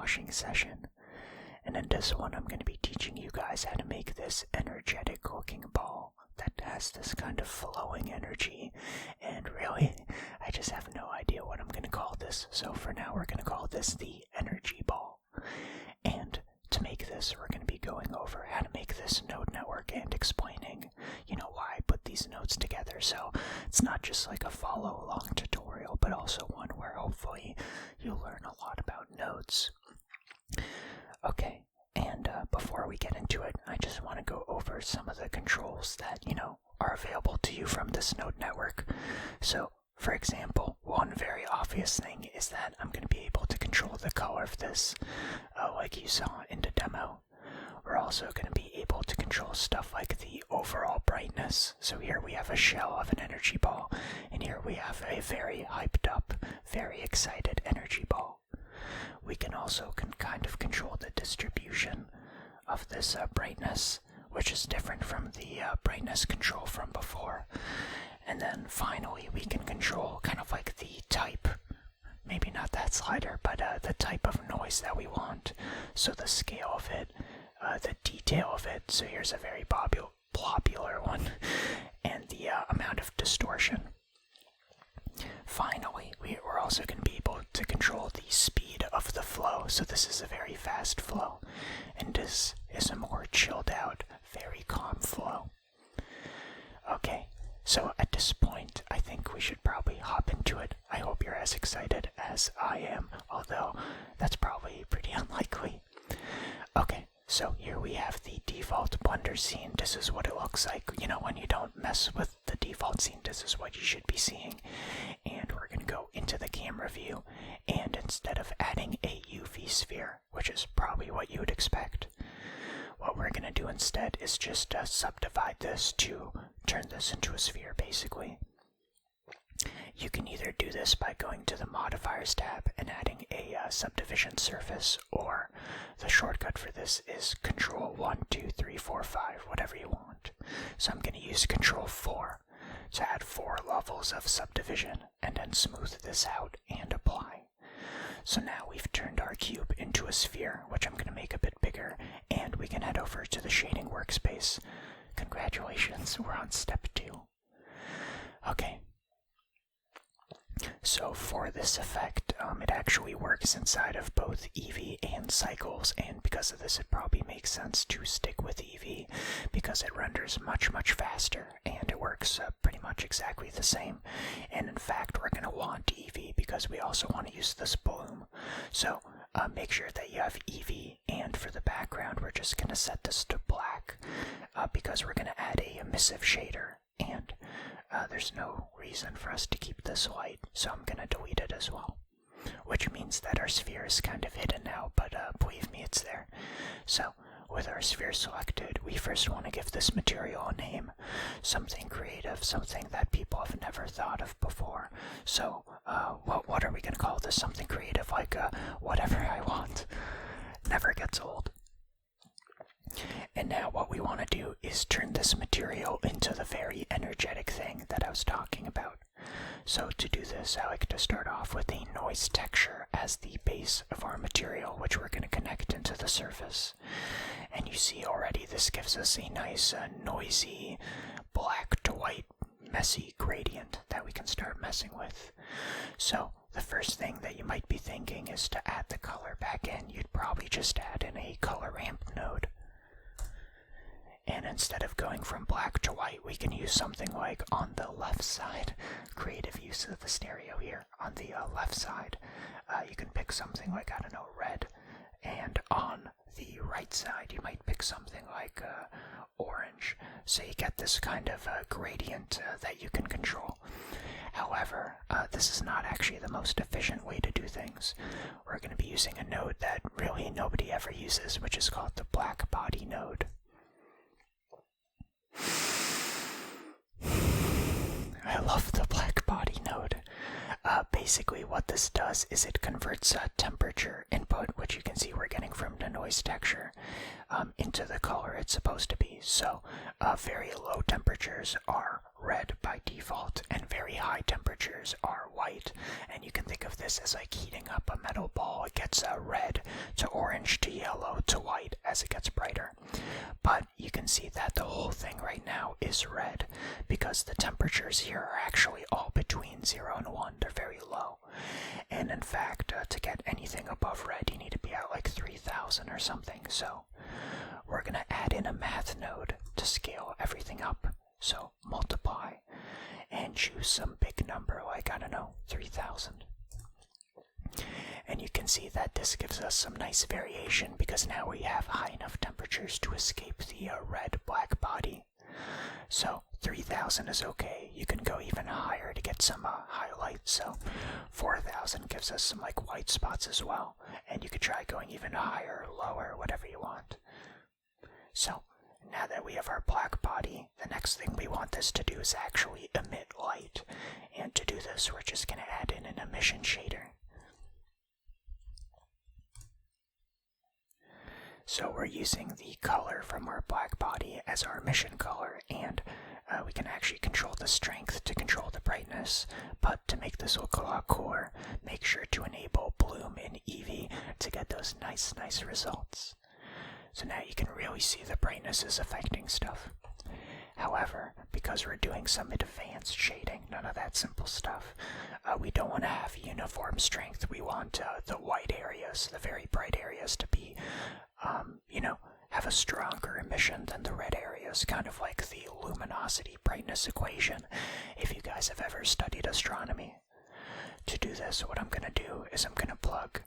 washing session. And in this one, I'm going to be teaching you guys how to make this energetic looking ball that has this kind of flowing energy. And really, I just have no idea what I'm going to call this. So for now, we're going to call this the energy ball. And to make this, we're going to be going over how to make this node network and explaining, why I put these nodes together. So it's not just like a follow-along tutorial, but also one where hopefully you'll learn a lot about nodes. Okay, and before we get into it, I just want to go over some of the controls that, are available to you from this node network. So, for example, one very obvious thing is that I'm going to be able to control the color of this, like you saw in the demo. We're also going to be able to control stuff like the overall brightness. So here we have a shell of an energy ball, and here we have a very hyped up, very excited energy ball. We can also kind of control the distribution of this brightness, which is different from the brightness control from before. And then finally, we can control kind of like the type, maybe not that slider, but the type of noise that we want. So the scale of it, the detail of it. So here's a very popular one, and the amount of distortion. Finally, we're also going to be able to control the speed of the flow. So this is a very fast flow, and this is a more chilled out, very calm flow. Okay, so at this point, I think we should probably hop into it. I hope you're as excited as I am, although that's probably pretty unlikely. Okay, so here we have the default Blender scene. This is what it looks like, when you don't mess with the default scene, this is what you should be seeing. And we're going to go into the camera view, and instead of adding a UV sphere, which is probably what you would expect, what we're going to do instead is just subdivide this to turn this into a sphere, basically. You can either do this by going to the modifiers tab and adding a subdivision surface, or the shortcut for this is Control 1, 2, 3, 4, 5, whatever you want. So I'm going to use Control 4 to add 4 levels of subdivision, and then smooth this out and apply. So now we've turned our cube into a sphere, which I'm going to make a bit bigger, and we can head over to the shading workspace. Congratulations, we're on step 2. Okay. So for this effect, it actually works inside of both Eevee and Cycles, and because of this it probably makes sense to stick with Eevee because it renders much faster, and it works pretty much exactly the same. And in fact, we're going to want Eevee because we also want to use this bloom. So make sure that you have Eevee, and for the background we're just going to set this to black because we're going to add a emissive shader, and there's no reason for us to keep this white, so I'm going to delete it as well. Which means that our sphere is kind of hidden now, but believe me, it's there. So, with our sphere selected, we first want to give this material a name. Something creative, something that people have never thought of before. So, what are we going to call this? Something creative, like whatever I want. Never gets old. And now what we want to do is turn this material into the very energetic thing that I was talking about. So to do this, I like to start off with a noise texture as the base of our material, which we're going to connect into the surface. And you see already this gives us a nice noisy black to white messy gradient that we can start messing with. So the first thing that you might be thinking is to add the color back in. You'd probably just add in a color ramp node. And instead of going from black to white, we can use something like on the left side. Creative use of the stereo here. On the left side, you can pick something like, red. And on the right side, you might pick something like orange. So you get this kind of gradient that you can control. However, this is not actually the most efficient way to do things. We're going to be using a node that really nobody ever uses, which is called the black body node. I love the black body node. Basically what this does is it converts temperature input, which you can see we're getting from the noise texture, into the color it's supposed to be. So very low temperatures are red by default, and very high temperatures are white. And you can think of this as like heating up a metal ball. It gets red as it gets brighter. But you can see that the whole thing right now is red because the temperatures here are actually all between 0 and 1. They're very low. And in fact, to get anything above red, you need to be at like 3,000 or something. So we're going to add in a math node to scale everything up. So multiply and choose some big number like, I don't know, 3,000. And you can see that this gives us some nice variation because now we have high enough temperatures to escape the red black body. So 3,000 is okay. You can go even higher to get some highlights. So 4,000 gives us some like white spots as well. And you could try going even higher, lower, whatever you want. So now that we have our black body, the next thing we want this to do is actually emit light. And to do this, we're just going to add in an emission shader. So we're using the color from our black body as our emission color, and we can actually control the strength to control the brightness. But to make this look a lot cooler, make sure to enable bloom in Eevee to get those nice results. So now you can really see the brightness is affecting stuff. However, because we're doing some advanced shading, none of that simple stuff, we don't want to have uniform strength. We want the white areas, the very bright areas, to be, have a stronger emission than the red areas, kind of like the luminosity brightness equation, if you guys have ever studied astronomy. To do this, what I'm going to do is I'm going to plug,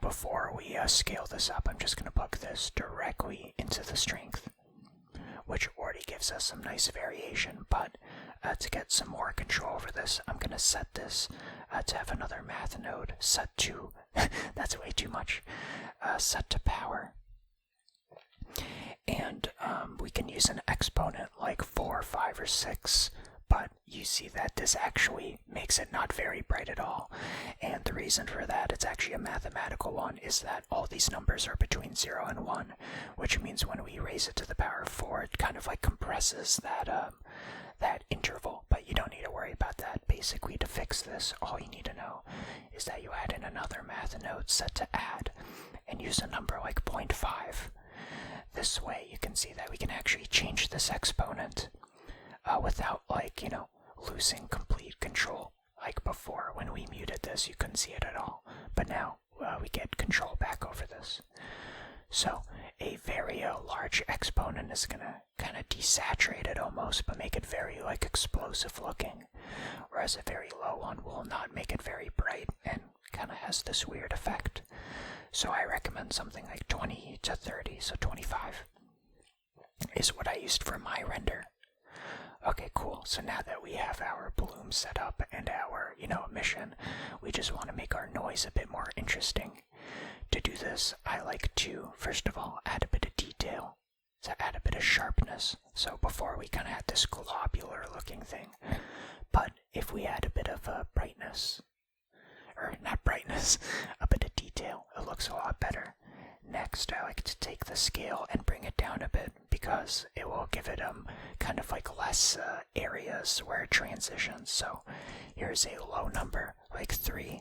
before we scale this up, I'm just going to plug this directly into the strength, which already gives us some nice variation. But to get some more control over this, I'm going to set this to have another math node set to, that's way too much, set to power. And we can use an exponent like 4, 5, or 6, but you see that this actually makes it not very bright at all. And the reason for that, it's actually a mathematical one, is that all these numbers are between 0 and 1, which means when we raise it to the power of 4, it kind of like compresses that interval. But you don't need to worry about that. Basically, to fix this, all you need to know is that you add in another math node set to add, and use a number like 0.5. This way, you can see that we can actually change this exponent without, losing complete control. Like before, when we muted this, you couldn't see it at all. But now, we get control back over this. So, a very large exponent is going to kind of desaturate it almost, but make it very, explosive looking. Whereas a very low one will not make it very bright and kind of has this weird effect. So I recommend something like 20 to 30, so 25 is what I used for my render. Okay, cool. So now that we have our bloom set up and our, emission, we just want to make our noise a bit more interesting. To do this, I like to, first of all, add a bit of detail, to add a bit of sharpness. So before we kind of had this globular looking thing, but if we add a bit of brightness, or not brightness, a bit of detail, it looks a lot better. Next, I like to take the scale and bring it down a bit because it will give it kind of like less areas where it transitions. So here's a low number, like 3,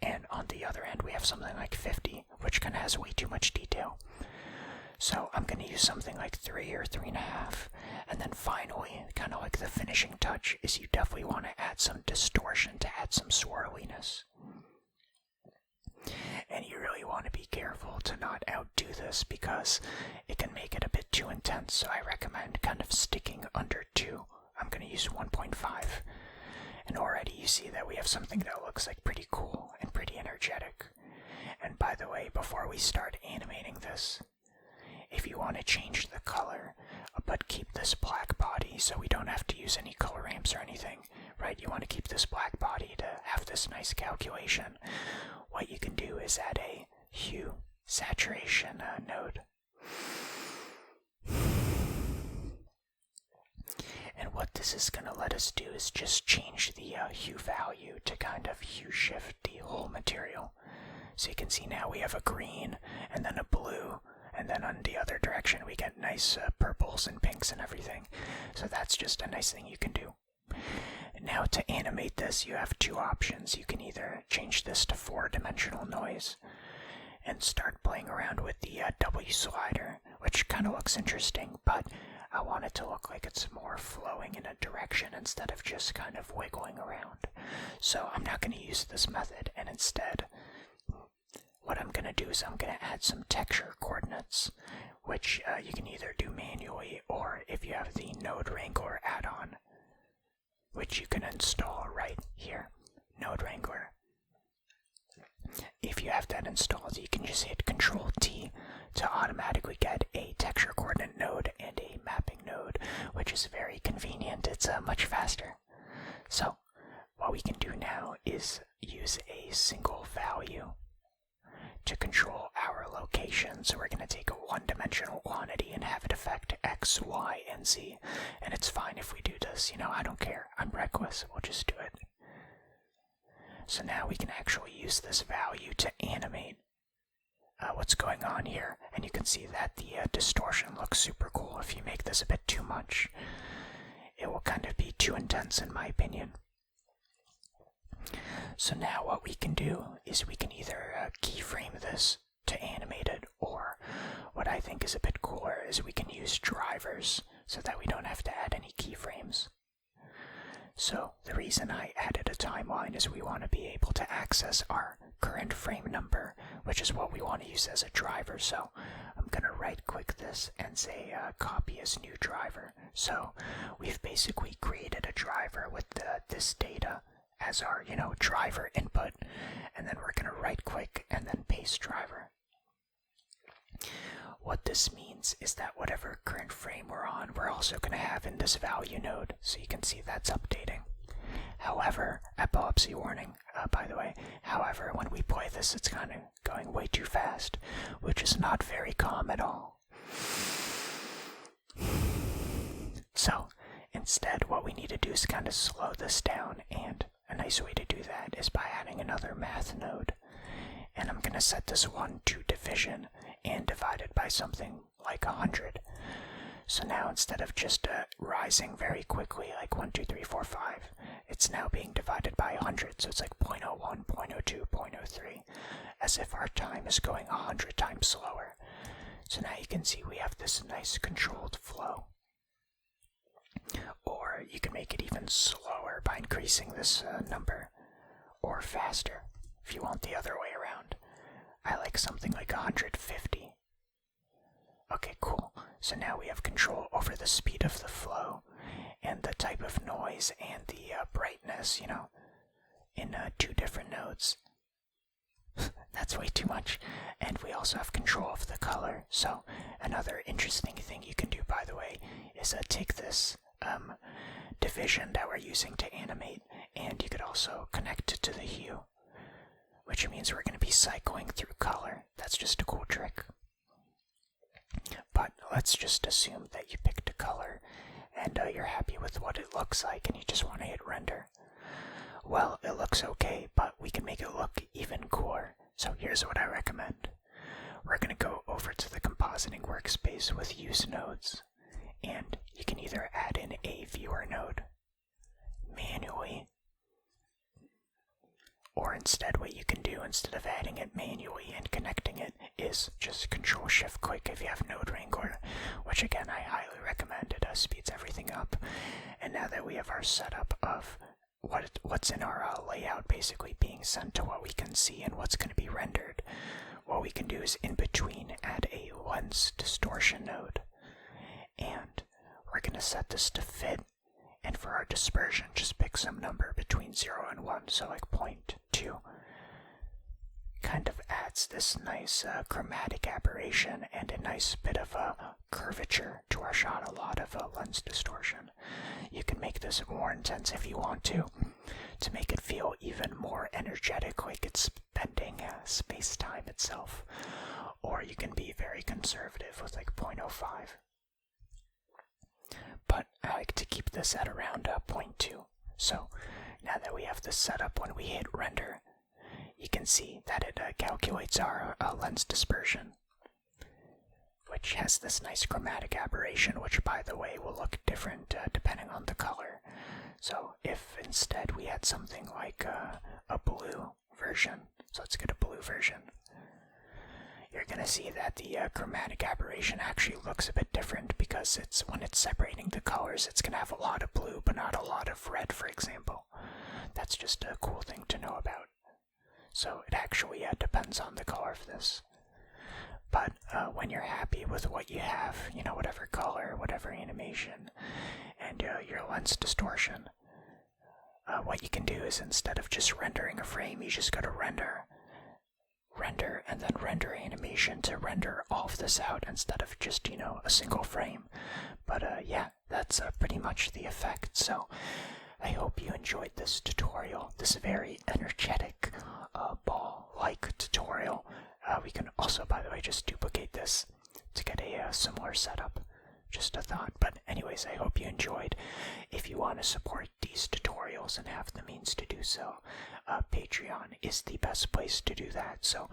and on the other end we have something like 50, which kind of has way too much detail. So I'm going to use something like 3 or 3.5, and then finally, kind of like the finishing touch, is you definitely want to add some distortion to add some swirliness. And you really want to be careful to not outdo this because it can make it a bit too intense, so I recommend kind of sticking under 2. I'm going to use 1.5. And already you see that we have something that looks like pretty cool and pretty energetic. And by the way, before we start animating this, if you want to change the color, but keep this black body so we don't have to use any color ramps or anything, right? You want to keep this black body to have this nice calculation. What you can do is add a hue saturation node. And what this is going to let us do is just change the hue value to kind of hue shift the whole material. So you can see now we have a green and then a blue, and then on the other direction we get nice purples and pinks and everything. So that's just a nice thing you can do. Now to animate this, you have two options. You can either change this to 4-dimensional noise, and start playing around with the W slider, which kind of looks interesting, but I want it to look like it's more flowing in a direction instead of just kind of wiggling around. So I'm not going to use this method, and instead, what I'm going to do is I'm going to add some texture coordinates, which you can either do manually, or if you have the Node Wrangler add-on, which you can install right here, Node Wrangler. If you have that installed, you can just hit Control-T to automatically get a texture coordinate node and a mapping node, which is very convenient. It's much faster. So what we can do now is use a single value to control our location. So we're going to take a one-dimensional quantity and have it affect X, Y, and Z. And it's fine if we do this. I don't care. I'm reckless. We'll just do it. So now we can actually use this value to animate what's going on here. And you can see that the distortion looks super cool. If you make this a bit too much, it will kind of be too intense in my opinion. So now what we can do is we can either keyframe this to animate it, or what I think is a bit cooler is we can use drivers so that we don't have to add any keyframes. So the reason I added a timeline is we want to be able to access our current frame number, which is what we want to use as a driver. So I'm going to right click this and say copy as new driver. So we've basically created a driver with this data as our driver input, and then we're going to right click and then paste driver. What this means is that whatever current frame we're on, we're also going to have in this value node, so you can see that's updating. However, epilepsy warning, by the way, however, when we play this, it's kind of going way too fast, which is not very calm at all. So, instead, what we need to do is kind of slow this down, and a nice way to do that is by adding another math node. And I'm going to set this one to division and divide it by something like 100. So now instead of just rising very quickly like 1, 2, 3, 4, 5, it's now being divided by 100. So it's like 0.01, 0.02, 0.03, as if our time is going 100 times slower. So now you can see we have this nice controlled flow. Or you can make it even slower by increasing this number, or faster if you want the other way around. I like something like 150. Okay, cool. So now we have control over the speed of the flow and the type of noise and the brightness, in 2 different nodes. That's way too much. And we also have control of the color. So another interesting thing you can do, by the way, is take this division that we're using to animate, and you could also connect it to the hue, which means we're going to be cycling through color. That's just a cool trick. But let's just assume that you picked a color and you're happy with what it looks like and you just want to hit render. Well, it looks okay, but we can make it look even cooler. So here's what I recommend. We're going to go over to the compositing workspace with use nodes, and you can either add in a viewer node manually, or instead what you can do instead of adding it manually and connecting it is just Control-Shift-Click if you have Node Wrangler, which again I highly recommend. It speeds everything up. And now that we have our setup of what's in our layout basically being sent to what we can see and what's going to be rendered, what we can do is in between add a lens distortion node, and we're going to set this to fit. And for our dispersion, just pick some number between 0 and 1, so like 0.2. Kind of adds this nice chromatic aberration and a nice bit of curvature to our shot, a lot of lens distortion. You can make this more intense if you want to make it feel even more energetic, like it's bending space-time itself. Or you can be very conservative with like 0.05. But I like to keep this at around 0.2. So now that we have this set up, when we hit render, you can see that it calculates our lens dispersion, which has this nice chromatic aberration, which by the way will look different depending on the color. So if instead we had something like a blue version, so let's get a blue version. to see that the chromatic aberration actually looks a bit different, because when it's separating the colors, it's going to have a lot of blue but not a lot of red, for example. That's just a cool thing to know about. So it actually depends on the color of this. But when you're happy with what you have, whatever color, whatever animation, and your lens distortion, what you can do is, instead of just rendering a frame, you just go to render, and then render animation to render all of this out instead of just, a single frame. But yeah, that's pretty much the effect. So I hope you enjoyed this tutorial, this very energetic ball-like tutorial. We can also, by the way, just duplicate this to get a similar setup. Just a thought. But anyways, I hope you enjoyed. If you want to support these tutorials and have the means to do so, Patreon is the best place to do that. So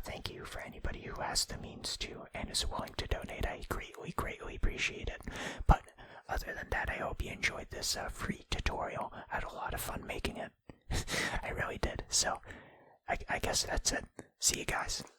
thank you for anybody who has the means to and is willing to donate. I greatly appreciate it. But other than that, I hope you enjoyed this free tutorial. I had a lot of fun making it. I really did. So I guess that's it. See you guys.